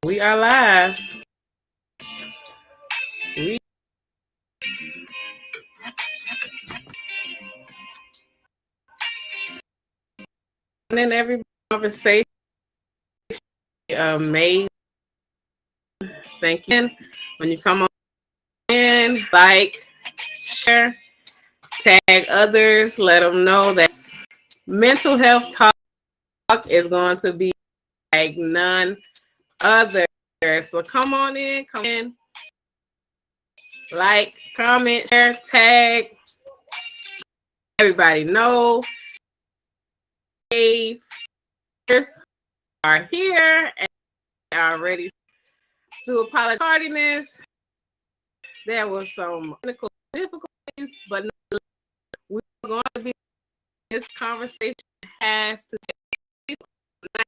We are live. We in every conversation. Amazing. Thank you. When you come on in, like, share, tag others, let them know that mental health talk is going to be like none other. So come on in, like, comment, share, tag. Everybody know. Dave are here and are ready to apologize. Tardiness. There was some technical difficulties, but we're going to be. This conversation has to take place.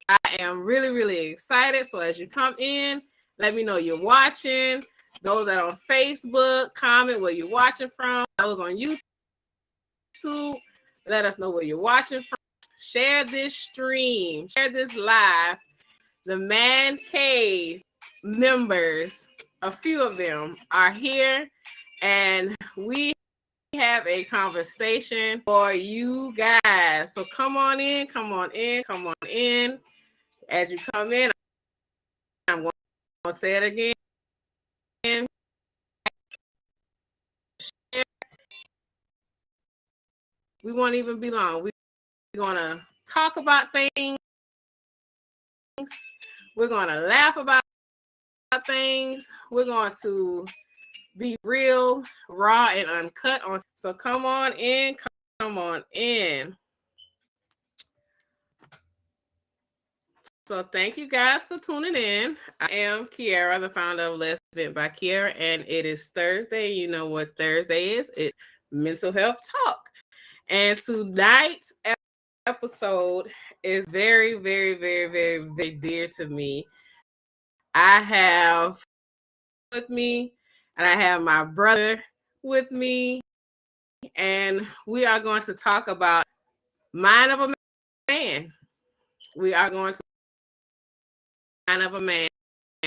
I am really, really excited. So as you come in, let me know you're watching. Those that are on Facebook, comment where you're watching from. Those on YouTube, let us know where you're watching from. Share this stream. Share this live. The Man Cave members, a few of them are here, and we have a conversation for you guys. So come on in. As you come in, I'm going to say it again. We won't even be long. We're going to talk about things. We're going to laugh about things. We're going to be real, raw, and uncut. So come on in. Come on in. So thank you guys for tuning in. I am Kiara, the founder of Let's Vent by Kiara, and it is Thursday. You know what Thursday is? It's Mental Health Talk. And tonight's episode is very, very, very, very, very dear to me. I have with me, and I have my brother with me, and we are going to talk about Mind of a Man. We are going to Mind of a Man.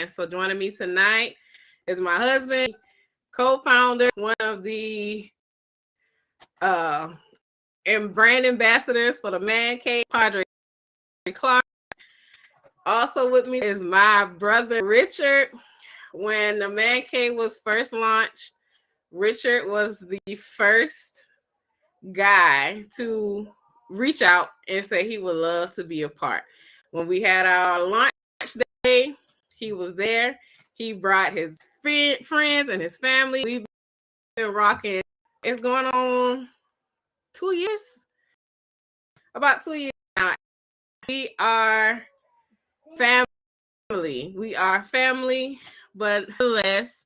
So joining me tonight is my husband, co-founder, one of the and brand ambassadors for the Man Cave, Padre Clark. Also with me is my brother, Richard. When the Man Cave was first launched, Richard was the first guy to reach out and say he would love to be a part. When we had our launch day, he was there. He brought his friends and his family. We've been rocking. It's going on 2 years. About 2 years now. We are family. We are family, but let's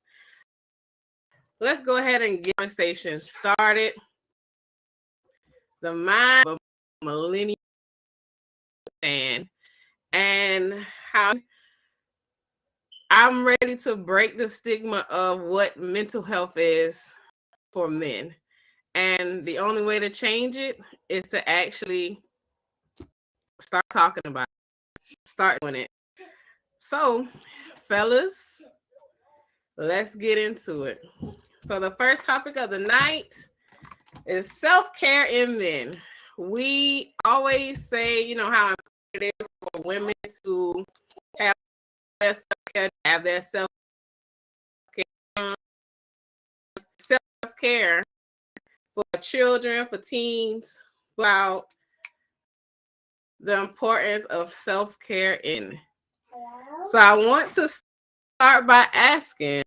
go ahead and get the conversation started. The mind of a millennial man, and how I'm ready to break the stigma of what mental health is for men. And the only way to change it is to actually start talking about it, start doing it. So, fellas, let's get into it. So the first topic of the night is self-care in men. We always say, you know, how important it is for women to have their self-care, self-care for children, for teens, about the importance of self-care in. So I want to start by asking,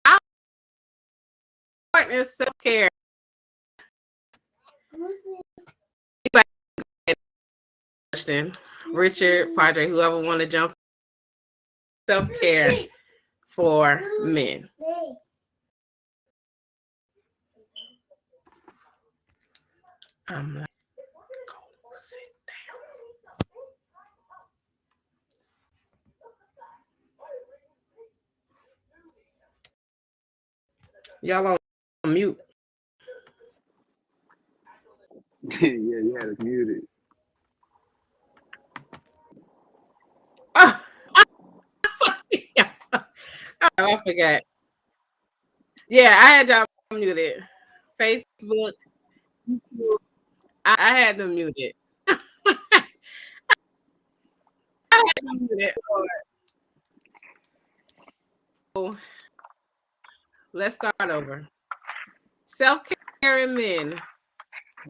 how important is self-care? Richard, Padre, whoever want to jump. Self-care for men. I'm like, go sit down. Y'all on mute. Yeah, you had it muted. Oh, I forgot. Yeah, I had y'all muted. Facebook, YouTube. I had them muted. I had them muted. So let's start over. Self-care in men.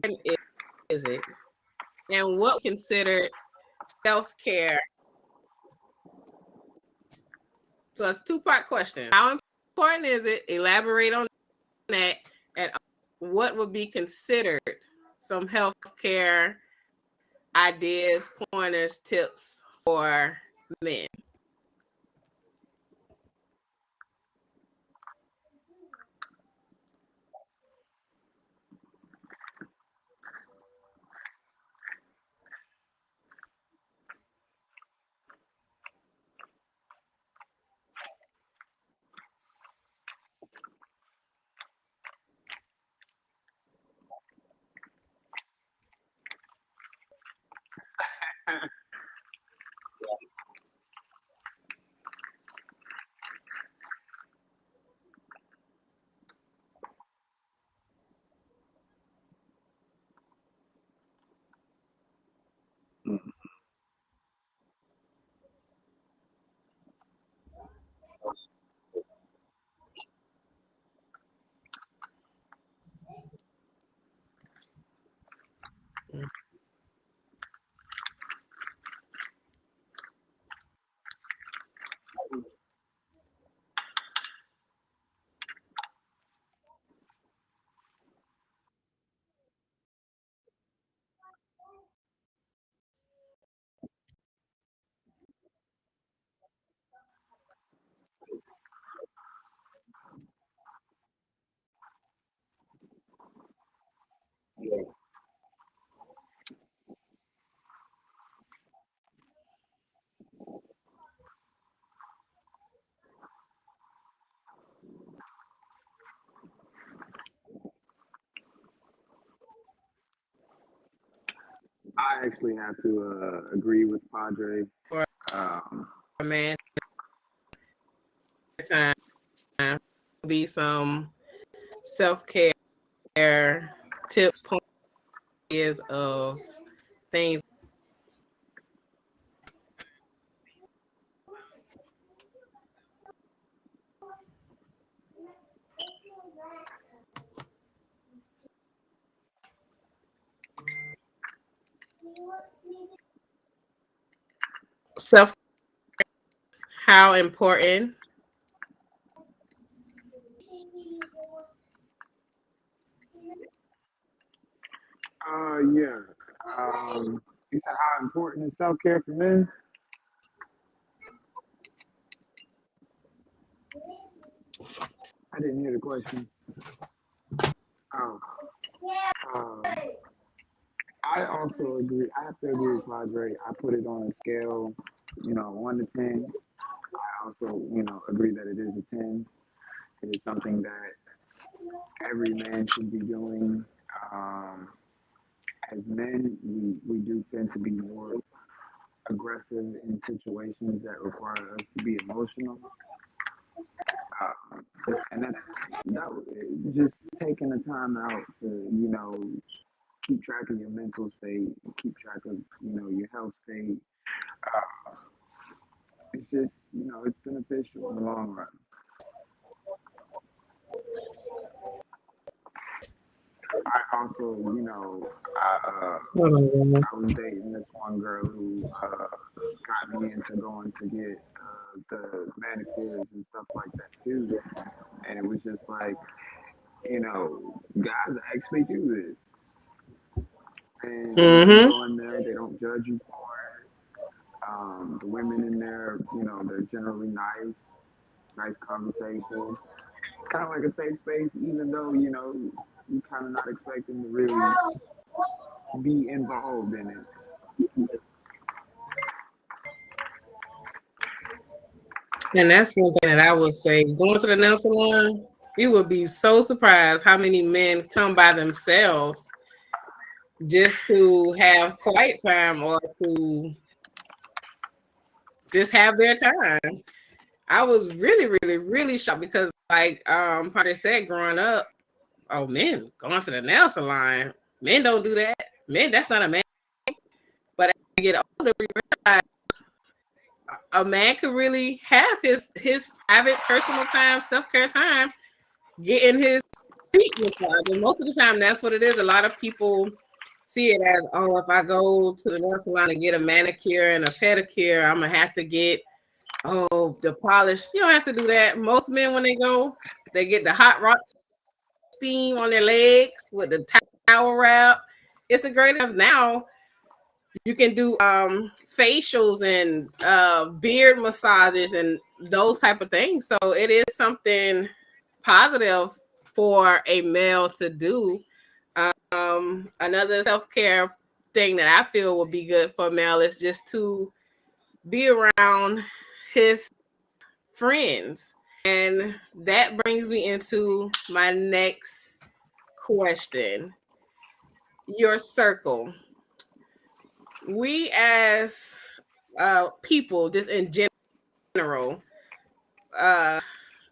What is it? And what considered self-care? So it's a two-part question. How important is it? Elaborate on that. And what would be considered some healthcare ideas, pointers, tips for men? I actually have to agree with Padre. For Um, a man, time be some self-care tips, pointers of things. Self, how important? yeah. You said how important is self care for men? I didn't hear the question. Oh, um, I also agree. I have to agree with Padre. I put it on a scale, 1 to 10. I also, agree that it is a 10. It is something that every man should be doing. Um, as men, we do tend to be more aggressive in situations that require us to be emotional. And that just taking the time out to, keep track of your mental state, keep track of, your health state. It's just, it's beneficial in the long run. I also, I was dating this one girl who got me into going to get the manicures and stuff like that too. And it was just like, guys actually do this. And you can Mm-hmm. go in there, they don't judge you for it. The women in there, they're generally nice, nice conversation. It's kind of like a safe space, even though, you're kind of not expecting to really be involved in it. And that's one thing that I would say. Going to the nail salon, you would be so surprised how many men come by themselves just to have quiet time or to just have their time. I was really shocked because, like, Padre said, growing up, oh, men going to the nail salon, men don't do that. Men, that's not a man. But as you get older, we realize a man could really have his private, personal time, self care time, getting his feet massaged. And most of the time, that's what it is. A lot of people see it as, oh, if I go to the nail salon and get a manicure and a pedicure, I'm gonna have to get the polish. You don't have to do that. Most men, when they go, they get the hot rock steam on their legs with the towel wrap. It's a great enough now. You can do facials and beard massages and those type of things. So it is something positive for a male to do. Another self-care thing that I feel would be good for a male is just to be around his friends. And that brings me into my next question. Your circle. We as people, just in general, uh,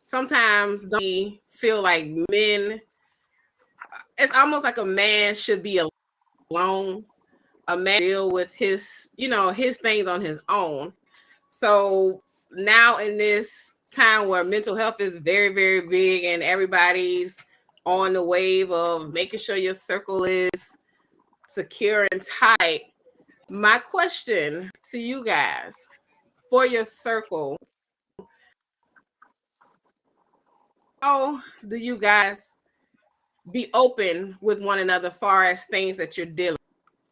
sometimes don't we feel like men, it's almost like a man should be alone. A man deal with his, his things on his own. So now in this time where mental health is very big and everybody's on the wave of making sure your circle is secure and tight, my question to you guys, for your circle, how do you guys be open with one another far as things that you're dealing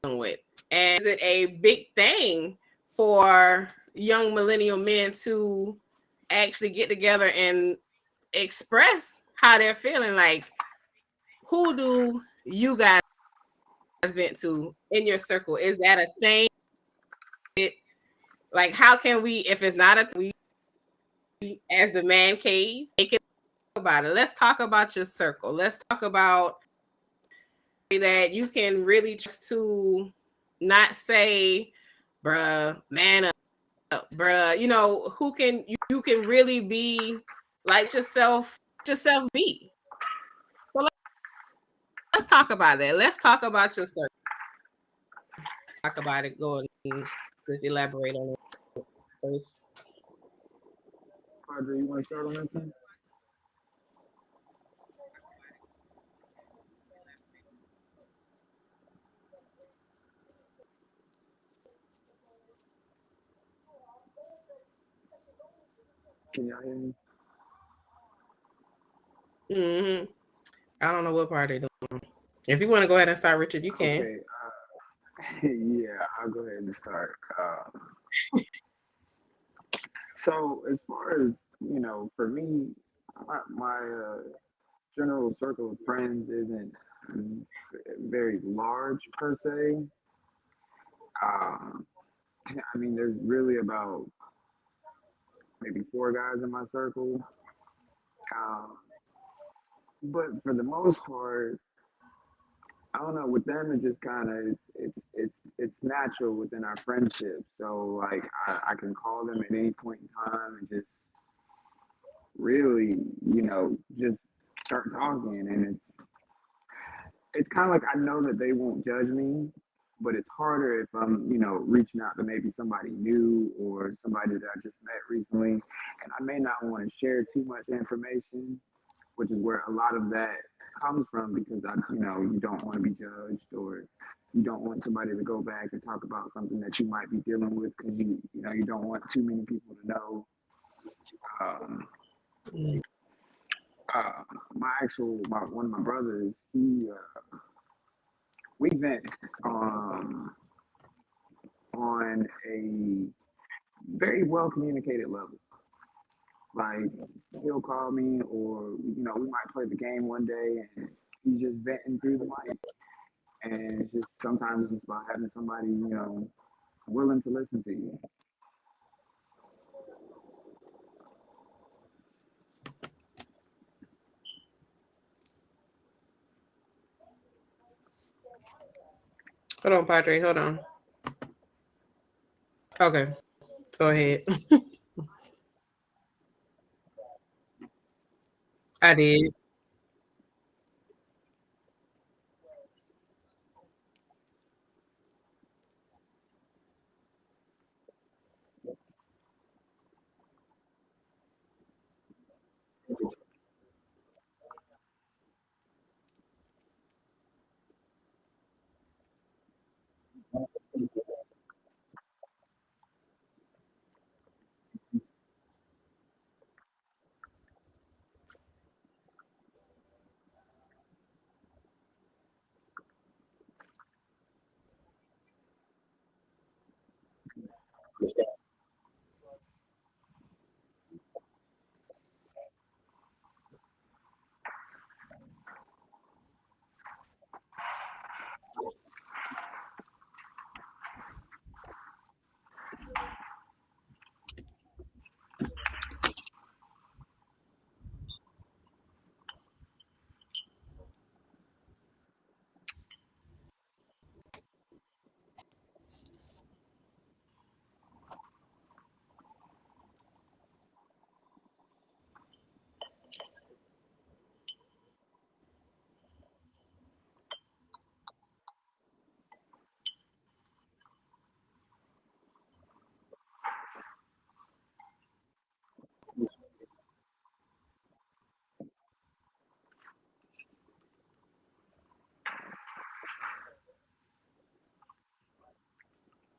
with? And is it a big thing for young millennial men to actually get together and express how they're feeling? Like, who do you guys vent to in your circle? Is that a thing? Like, how can we, if it's not a we as the man cave, make it about it? Let's talk about your circle. Let's talk about that you can really trust to not say, bruh, man up, bruh. Who can you can really be like yourself be. So let's talk about that. Let's talk about your circle. Talk about it. Go and just elaborate on it first. Audrey, you want to start on this one? Can y'all hear me? Mm-hmm. I don't know what part they're doing. If you want to go ahead and start, Richard, you can. Okay. Yeah, I'll go ahead and start. So as far as for me, my general circle of friends isn't very large per se. Um, I mean, there's really about maybe four guys in my circle, um, but for the most part, I don't know. With them, it just kind of it's natural within our friendship. So like, I can call them at any point in time and just really, just start talking, and it's kind of like I know that they won't judge me, but it's harder if I'm, reaching out to maybe somebody new or somebody that I just met recently, and I may not want to share too much information, which is where a lot of that comes from because you don't want to be judged or you don't want somebody to go back and talk about something that you might be dealing with because you don't want too many people to know. Um, uh, my one of my brothers, we vent um, on a very well communicated level. Like he'll call me, or we might play the game one day, and he's just venting through the mic, and it's just sometimes it's just about having somebody willing to listen to you. Hold on, Padre. Hold on. Okay, go ahead. I did.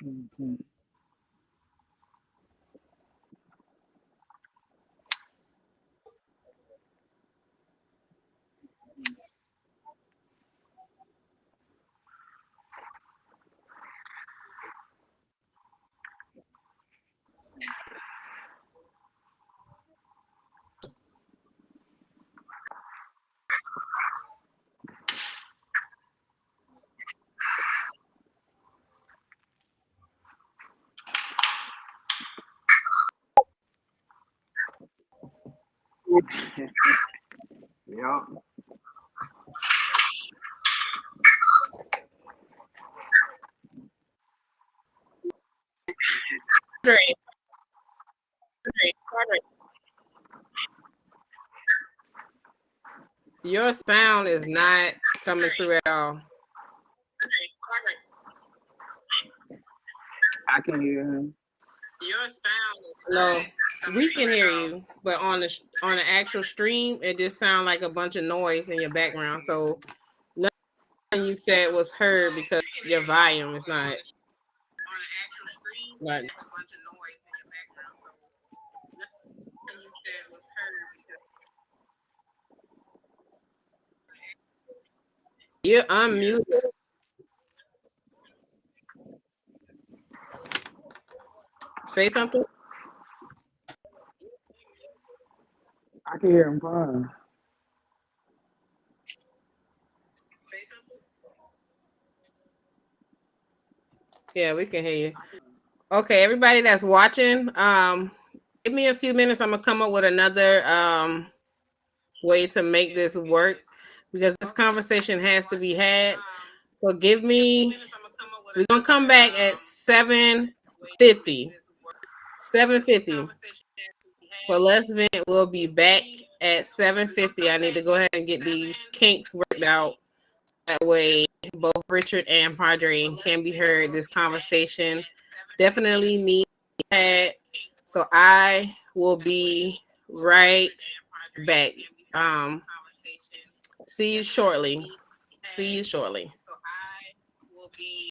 Mhm. Yep. Andre, Andre, your sound is not coming through at all. I can hear him. No, we can hear you, but on the actual stream, it just sounds like a bunch of noise in your background. So nothing you said was heard because your volume is not. But you're unmuted. Say something. I can hear him fine. Yeah, we can hear you. Okay, everybody that's watching, give me a few minutes. I'm gonna come up with another way to make this work because this conversation has to be had. So give me. We're gonna come back at 7:50. 7:50. So let's vent. We'll be back at 7:50. I need to go ahead and get these kinks worked out. That way, both Richard and Padre can be heard. This conversation definitely needs to be had. So I will be right back. See you shortly. See you shortly.